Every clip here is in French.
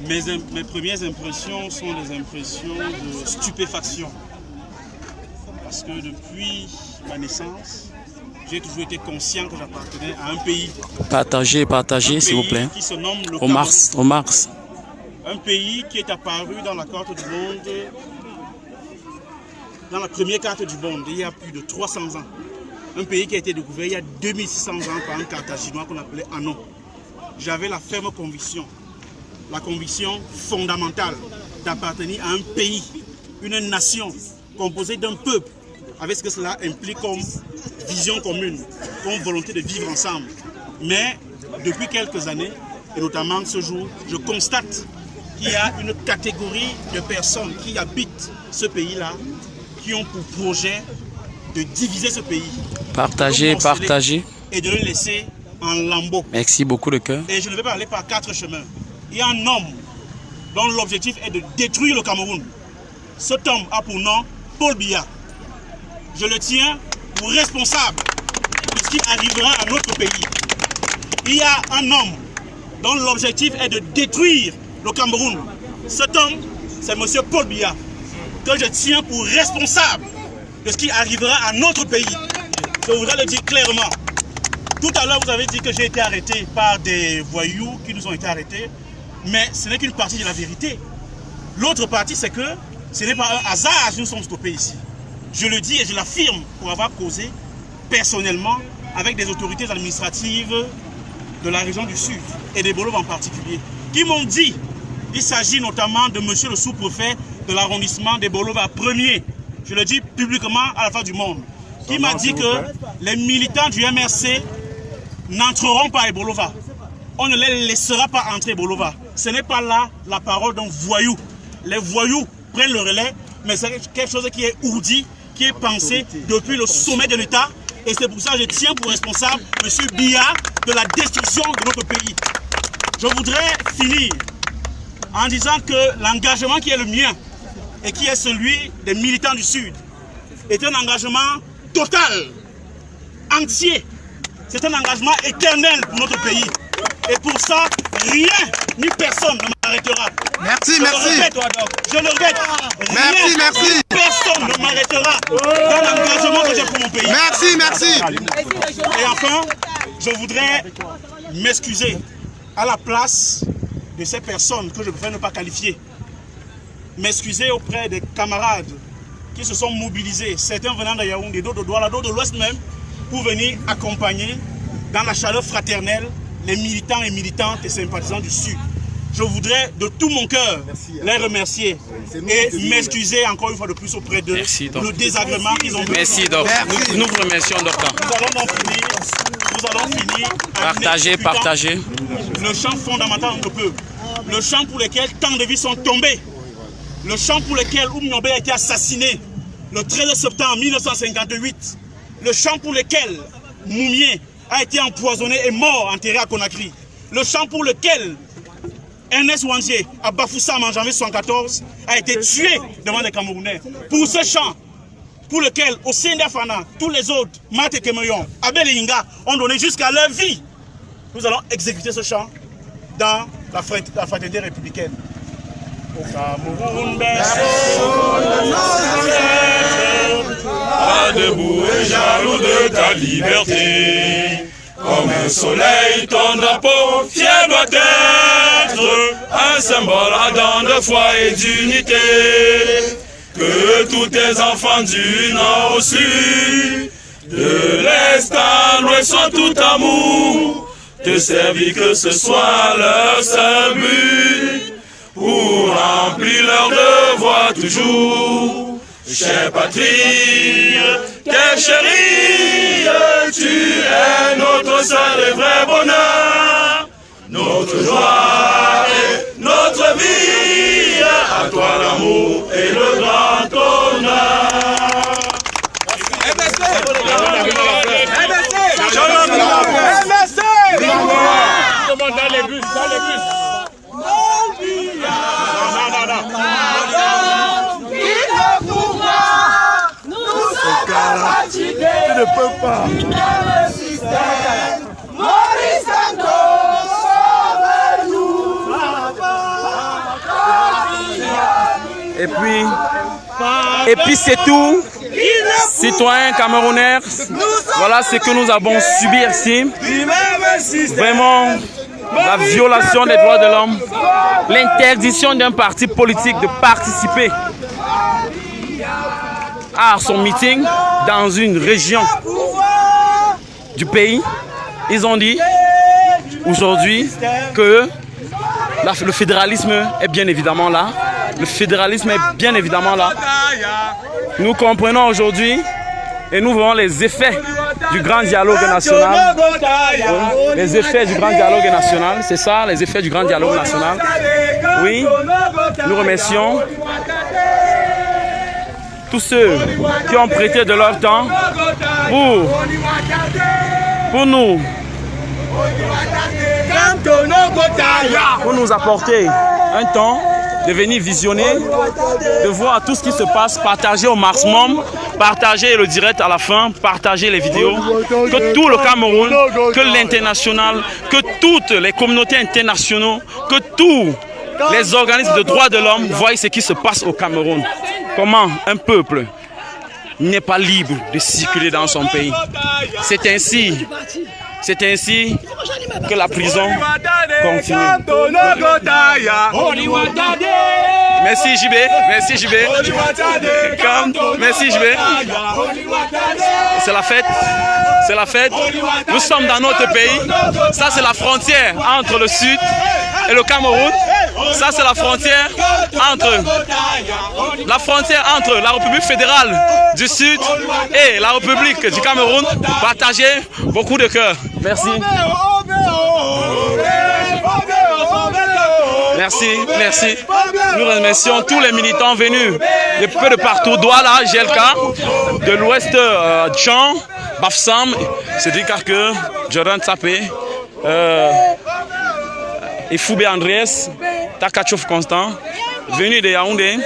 Mes premières impressions sont des impressions de stupéfaction. Parce que depuis ma naissance, j'ai toujours été conscient que j'appartenais à un pays. Partagez, s'il vous plaît. Qui se nomme le Au Mars. Un pays qui est apparu dans la carte du monde, dans la première carte du monde, il y a plus de 300 ans. Un pays qui a été découvert il y a 2600 ans par un Carthaginois qu'on appelait Hanno. J'avais la ferme conviction, la conviction fondamentale d'appartenir à un pays, une nation composée d'un peuple, avec ce que cela implique comme vision commune, comme volonté de vivre ensemble. Mais depuis quelques années, et notamment ce jour, je constate qu'il y a une catégorie de personnes qui habitent ce pays-là, qui ont pour projet de diviser ce pays. Partagez. Et de le laisser en lambeaux. Merci beaucoup de cœur. Et je ne vais pas aller par 4 chemins. Il y a un homme dont l'objectif est de détruire le Cameroun. Cet homme a pour nom Paul Biya. Je le tiens pour responsable de ce qui arrivera à notre pays. Il y a un homme dont l'objectif est de détruire le Cameroun. Cet homme, c'est M. Paul Biya, que je tiens pour responsable de ce qui arrivera à notre pays. Je voudrais le dire clairement. Tout à l'heure, vous avez dit que j'ai été arrêté par des voyous qui nous ont été arrêtés, mais ce n'est qu'une partie de la vérité. L'autre partie, c'est que ce n'est pas un hasard si nous sommes stoppés ici. Je le dis et je l'affirme pour avoir causé personnellement avec des autorités administratives de la région du Sud et des Bolov en particulier, qui m'ont dit, il s'agit notamment de monsieur le sous-préfet de l'arrondissement des Bolov à premier, je le dis publiquement à la face du monde, qui m'a dit que les militants du MRC n'entreront pas à Bolova. On ne les laissera pas entrer à Bolova. Ce n'est pas là la parole d'un voyou. Les voyous prennent le relais, mais c'est quelque chose qui est ourdi, qui est pensé depuis le sommet de l'État. Et c'est pour ça que je tiens pour responsable M. Biya de la destruction de notre pays. Je voudrais finir en disant que l'engagement qui est le mien et qui est celui des militants du Sud est un engagement total, entier. C'est un engagement éternel pour notre pays. Et pour ça, rien ni personne ne m'arrêtera. Merci. Je le répète. Merci. Personne ne m'arrêtera dans l'engagement que j'ai pour mon pays. Merci. Et enfin, je voudrais m'excuser à la place de ces personnes que je préfère ne pas qualifier. M'excuser auprès des camarades qui se sont mobilisés, certains venant de Yaoundé, d'autres de Douala, d'autres de l'Ouest même, pour venir accompagner dans la chaleur fraternelle les militants et militantes et sympathisants du Sud. Je voudrais de tout mon cœur les remercier et m'excuser encore une fois de plus auprès d'eux pour le désagrément qu'ils ont vécu. Merci, docteur. Nous vous remercions, docteur. Nous allons finir. Partagez. Le champ fondamental de notre peuple. Le champ pour lequel tant de vies sont tombées. Le champ pour lequel Oumniobé a été assassiné le 13 septembre 1958. Le champ pour lequel Moumié a été empoisonné et mort enterré à Conakry. Le champ pour lequel Ernest Wandier à Bafoussam en janvier 1974 a été tué devant les Camerounais. Pour ce champ pour lequel au Fana, tous les autres, Mate Kemeyon, Abel et Inga, ont donné jusqu'à leur vie. Nous allons exécuter ce champ dans la fraternité républicaine. Au Cameroun, pas debout et jaloux de ta liberté. Comme un soleil, ton drapeau fier doit être un symbole ardent de foi et d'unité. Que tous tes enfants du nord au sud, de l'est à l'ouest soient tout amour, te servir que ce soit leur seul but, pour remplir leur devoir toujours. Chère patrie, t'es chérie, tu es notre seul et vrai bonheur, notre joie et notre vie, à toi l'amour et le grand honneur. Dans les bus. Tu ne peux pas. Maurice Santos, sauve-nous. Et puis c'est tout. Citoyens camerounais, voilà ce que nous avons subi ici. Vraiment, la violation des droits de l'homme, l'interdiction d'un parti politique de participer à son meeting dans une région du pays. Ils ont dit aujourd'hui que le fédéralisme est bien évidemment là. Le fédéralisme est bien évidemment là. Nous comprenons aujourd'hui et nous voyons les effets du grand dialogue national. Les effets du grand dialogue national, c'est ça, les effets du grand dialogue national. Oui, nous remercions tous ceux qui ont prêté de leur temps pour nous apporter un temps de venir visionner, de voir tout ce qui se passe, partager au maximum, partager le direct à la fin, partager les vidéos, que tout le Cameroun, que l'international, que toutes les communautés internationales, que tous les organismes de droits de l'homme voient ce qui se passe au Cameroun. Comment un peuple n'est pas libre de circuler dans son pays. C'est ainsi que la prison continue. Merci JB, merci JB. Merci JB. C'est la fête, c'est la fête. Nous sommes dans notre pays. Ça c'est la frontière entre le sud et le Cameroun. Ça c'est la frontière entre la République fédérale du Sud et la République du Cameroun. Partagez beaucoup de cœur. Merci. Merci, merci. Nous remercions tous les militants venus de peu de partout. Douala, GLK, de l'Ouest, Jean, Bafsam, Cédric Arqueux, Jordan Tsapé, Ifoubé Andrés, Takachov Constant, venus de Yaoundé.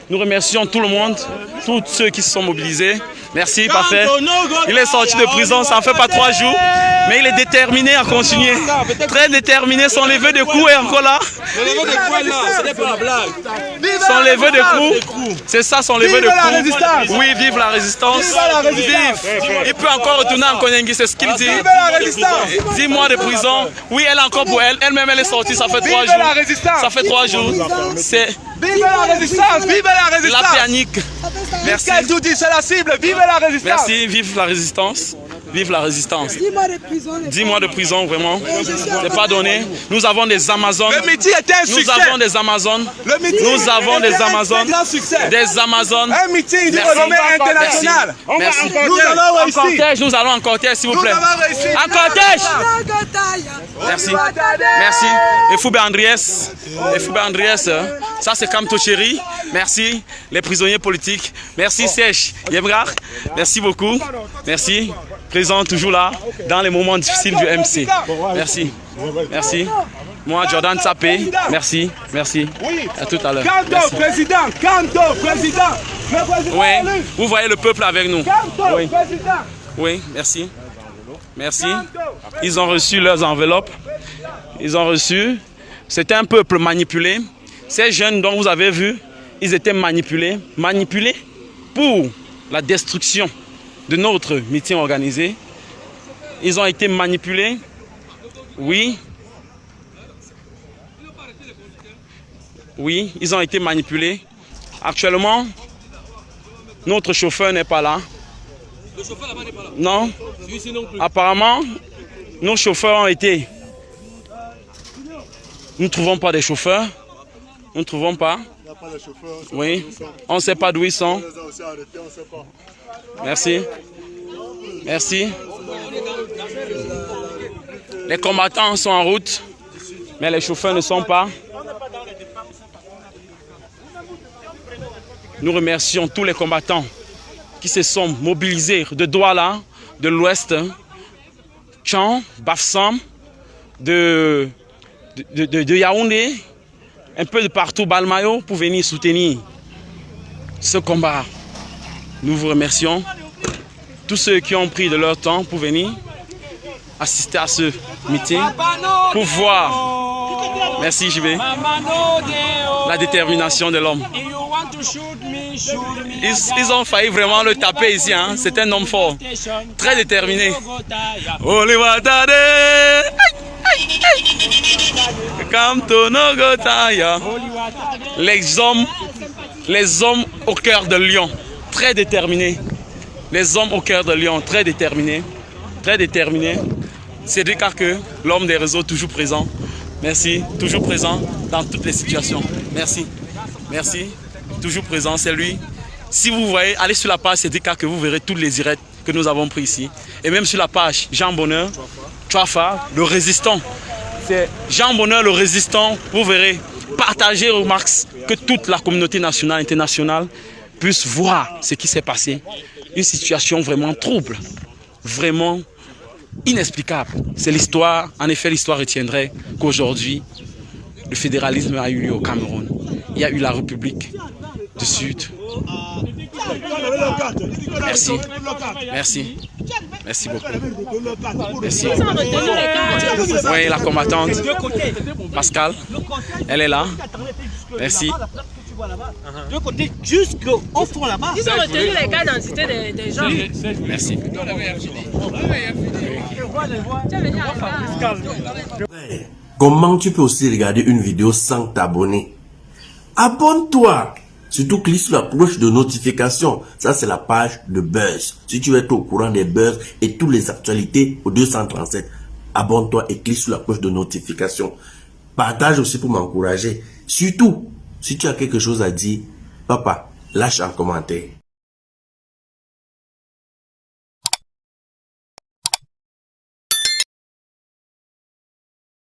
Nous remercions tout le monde, tous ceux qui se sont mobilisés. Merci, parfait. Il est sorti de prison, ça ne fait pas 3 jours, mais il est déterminé à continuer. Très déterminé, son lever de cou est encore là. Son lever de cou, c'est ça son lever de cou. Oui, vive la résistance. Vive. Il peut encore retourner en Konyengi, c'est ce qu'il dit. 10 mois de prison. Oui, elle est encore pour elle. Elle-même, elle est sortie, ça fait 3 jours. Ça fait 3 jours. C'est... Vive la résistance, vive la résistance. La panique. Merci. C'est la cible, vive la résistance. Merci, vive la résistance. Vive la résistance. 10 mois de prison. 10 mois de prison, vraiment. C'est pas donné. Nous avons des Amazones. Le meeting était un succès. Nous avons des Amazones. Nous avons des Amazones. Des Amazones. Un meeting du renommée international. Merci. Nous allons réussir. En cortège, nous allons en cortège, s'il vous plaît. En cortège. Merci. Merci. Et Foubé Andrés, ça c'est Kamto Chéri. Merci. Les prisonniers politiques. Merci Sèche Yebrar. Merci beaucoup. Merci. Présent toujours là, dans les moments difficiles du MC. Merci. Merci. Moi, Jordan Tsapé. Merci. Merci. À tout à l'heure. Kanto, président. Kanto, président. Oui. Vous voyez le peuple avec nous. Oui. Oui, merci. Merci. Ils ont reçu leurs enveloppes. Ils ont reçu. C'était un peuple manipulé. Ces jeunes dont vous avez vu, ils étaient manipulés. Manipulés pour la destruction de notre meeting organisé. Ils ont été manipulés. Oui. Oui, ils ont été manipulés. Actuellement, notre chauffeur n'est pas là. Le chauffeur là-bas n'est pas là? Non. Celui-ci non plus. Apparemment, nos chauffeurs ont été... Nous ne trouvons pas des chauffeurs. Nous ne trouvons pas. Il n'y a pas de chauffeurs. Oui. On ne sait pas d'où ils sont. Merci. Merci. Les combattants sont en route, mais les chauffeurs ne sont pas. Nous remercions tous les combattants qui se sont mobilisés de Douala, de l'Ouest, Tchan, Bafsam, de Yaoundé, un peu de partout, Balmayo, pour venir soutenir ce combat. Nous vous remercions. Tous ceux qui ont pris de leur temps pour venir assister à ce meeting, pour voir, merci JB, la détermination de l'homme. Ils ont failli vraiment le taper ici. Hein. C'est un homme fort, très déterminé. Les hommes au cœur de lion, très déterminés. Les hommes au cœur de lion, très déterminés. Très déterminés. Cédric Arqueux, l'homme des réseaux, toujours présent. Merci, toujours présent dans toutes les situations. Merci, merci, toujours présent, c'est lui. Si vous voyez, allez sur la page Cédric Arqueux, vous verrez tous les directs que nous avons pris ici. Et même sur la page Jean Bonheur, Tchafa, le résistant. C'est Jean Bonheur, le résistant, vous verrez. Partagez au max, que toute la communauté nationale, internationale puisse voir ce qui s'est passé. Une situation vraiment trouble, vraiment inexplicable. C'est l'histoire, en effet l'histoire retiendrait qu'aujourd'hui, le fédéralisme a eu lieu au Cameroun. Il y a eu la République du Sud. Merci, merci, merci beaucoup. Merci. Oui, la combattante, Pascal, elle est là. Merci. De côté, jusqu'au fond là-bas. Ils ont retenu les cas d'identité des gens. Merci. Comment tu peux aussi regarder une vidéo sans t'abonner? Abonne-toi! Surtout clique sur la cloche de notification. Ça, c'est la page de Buzz. Si tu veux être au courant des buzz et toutes les actualités au 237, abonne-toi et clique sur la cloche de notification. Partage aussi pour m'encourager. Surtout, si tu as quelque chose à dire, papa, lâche un commentaire.